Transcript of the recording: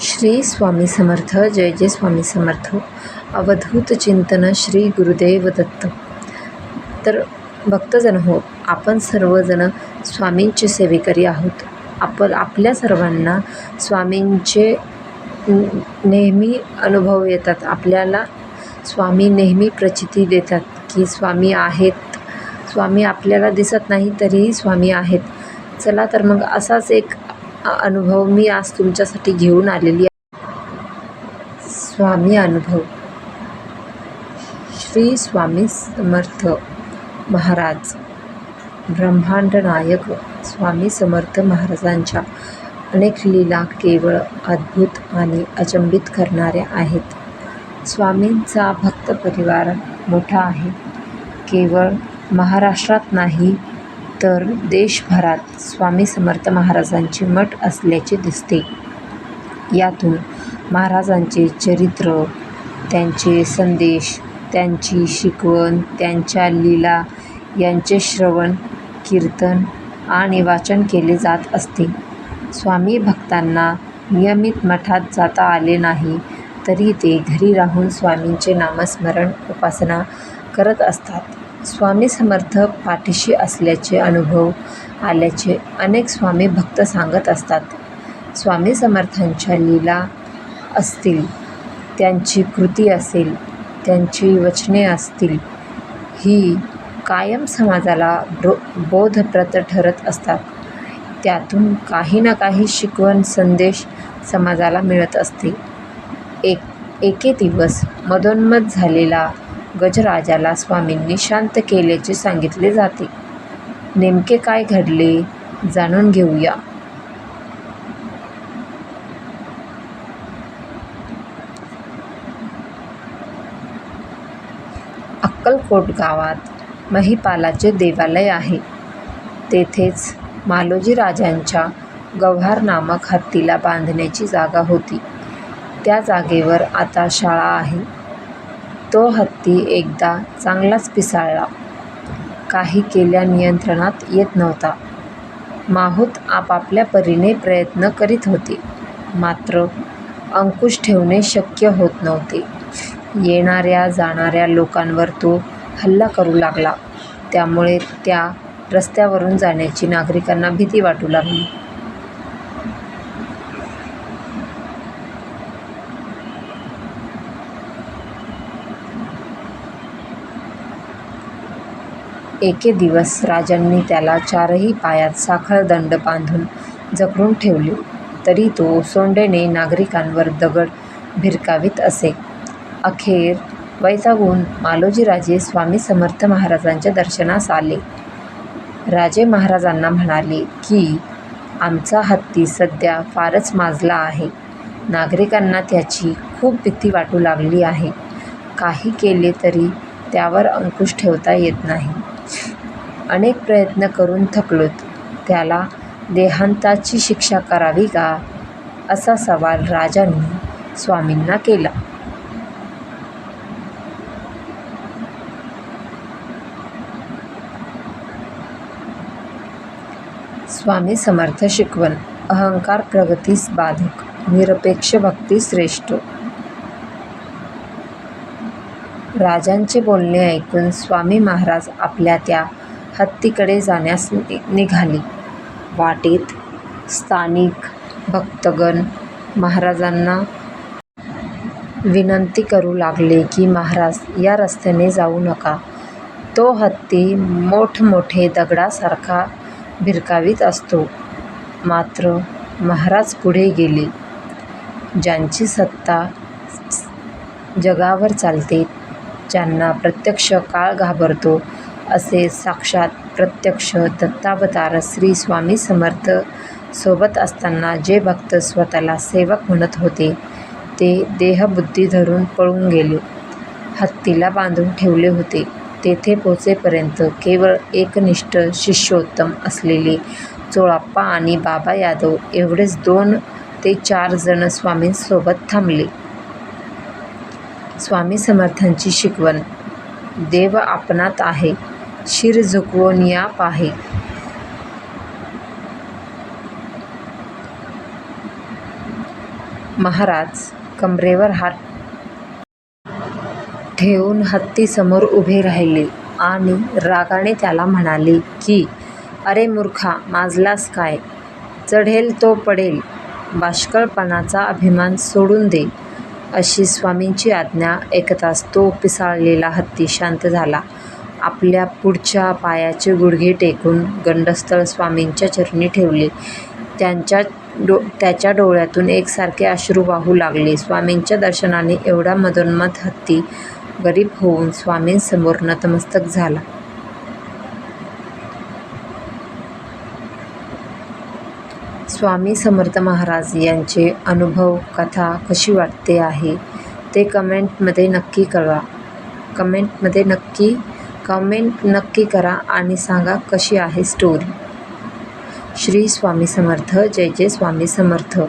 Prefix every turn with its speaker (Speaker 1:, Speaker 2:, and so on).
Speaker 1: श्री स्वामी समर्थ. जय जय स्वामी समर्थ. अवधूत चिंतन श्री गुरुदेव दत्त. तर भक्तजन हो, आपण सर्वजण स्वामींचे सेवेकरी आहोत. आपल्या सर्वांना स्वामींचे नेहमी अनुभव येतात. आपल्याला स्वामी नेहमी प्रचिती देतात की स्वामी आहेत. स्वामी आपल्याला दिसत नाही तरीही स्वामी आहेत. चला तर मग असाच एक अनुभव मी आज तुमच्यासाठी घेऊन आलेली आहे. स्वामी अनुभव. श्री स्वामी समर्थ महाराज, ब्रह्मांड नायक स्वामी समर्थ महाराजांच्या अनेक लीला केवळ अद्भुत आणि अचंबित करणाऱ्या आहेत. स्वामींचा भक्त परिवार मोठा आहे. केवळ महाराष्ट्रात नाही तर देशभरात स्वामी समर्थ महाराजांचे मठ असल्याचे दिसते. यातून महाराजांचे चरित्र, त्यांचे संदेश, त्यांची शिकवण, त्यांच्या लीला यांचे श्रवण, कीर्तन आणि वाचन केले जात असते. स्वामी भक्तांना नियमित मठात जाता आले नाही तरी ते घरी राहून स्वामींचे नामस्मरण, उपासना करत असतात. स्वामी समर्थ पाठीशी असल्याचे अनुभव आल्याचे अनेक स्वामी भक्त सांगत असतात. स्वामी समर्थांच्या लीला असतील, त्यांची कृती असेल, त्यांची वचने असतील, ही कायम समाजाला बोधप्रद ठरत असतात. त्यातून काही ना काही शिकवण, संदेश समाजाला मिळत असते. एके दिवस मदोन्मत्त झालेला गजराजाला स्वामींनी शांत केल्याचे सांगितले जाते. नेमके काय घडले जाणून घेऊया. अक्कलकोट गावात महिपालाचे देवालय आहे. तेथेच मालोजी राजांच्या गव्हार नामक हत्तीला बांधण्याची जागा होती. त्या जागेवर आता शाळा आहे. तो हत्ती एकदा चांगलाच पिसाळला. काही केल्या नियंत्रणात येत नव्हता. माहूत आपापल्या परीने प्रयत्न करीत होते, मात्र अंकुश ठेवणे शक्य होत नव्हते. येणाऱ्या जाणाऱ्या लोकांवर तो हल्ला करू लागला. त्यामुळे त्या रस्त्यावरून जाण्याची नागरिकांना भीती वाटू लागली. एके दिवस राजांनी त्याला चारही पायात साखळदंड बांधून जखडून ठेवले, तरी तो सोंडेने नागरिकांवर दगड भिरकावीत असे. अखेर वैतागून मालोजीराजे स्वामी समर्थ महाराजांच्या दर्शनास आले. राजे महाराजांना म्हणाले की आमचा हत्ती सध्या फारच माजला आहे. नागरिकांना त्याची खूप भीती वाटू लागली आहे. काही केले तरी त्यावर अंकुश ठेवता येत नाही. अनेक प्रयत्न करून थकलोत. त्याला देहांताची शिक्षा करावी का, असा सवाल राजांनी स्वामींना केला. स्वामी समर्थ शिकवण. अहंकार प्रगतीस बाधक, निरपेक्ष भक्ती श्रेष्ठ. राजांचे बोलणे ऐकून स्वामी महाराज आपल्या त्या हत्तीकडे जाण्यास निघाले. वाटेत स्थानिक भक्तगण महाराजांना विनंती करू लागले की महाराज, या रस्त्याने जाऊ नका. तो हत्ती मोठमोठे दगडासारखा भिरकावीत असतो. मात्र महाराज पुढे गेले. ज्यांची सत्ता जगावर चालते, ज्यांना प्रत्यक्ष काळ घाबरतो, असे साक्षात प्रत्यक्ष दत्तावतार श्री स्वामी समर्थ सोबत असताना जे भक्त स्वतःला सेवक म्हणत होते, ते देहबुद्धी धरून पळून गेले. हत्तीला बांधून ठेवले होते. तेथे पोचेपर्यंत केवळ एकनिष्ठ शिष्योत्तम असलेले चोळाप्पा आणि बाबा यादव एवढेच 2 ते 4 जण स्वामींसोबत थांबले. स्वामी समर्थांची शिकवण. देव आपणात आहे, शिर झुकवून या पाहे. महाराज कमरेवर हात ठेवून हत्तीसमोर उभे राहिले आणि रागाने त्याला म्हणाले की, "अरे मूर्खा, माजलास काय? चढेल तो पडेल. बाष्कळपणाचा अभिमान सोडून दे." अशी स्वामींची आज्ञा ऐकताच तो पिसाळलेला हत्ती शांत झाला. आपल्या पुढच्या पायाचे गुडघे टेकून गंडस्थळ स्वामींच्या चरणी ठेवले. त्याच्या डोळ्यातून एकसारखे अश्रू वाहू लागले. स्वामींच्या दर्शनाने एवढा मदोन्मत्त हत्ती गरीब होऊन स्वामींसमोर नतमस्तक झाला. स्वामी समर्थ महाराज यांचे अनुभव कथा कशी वाटते आहे ते कमेंटमध्ये नक्की कळवा. कमेंट नक्की करा आणि सांगा कशी आहे स्टोरी. श्री स्वामी समर्थ. जय जय स्वामी समर्थ.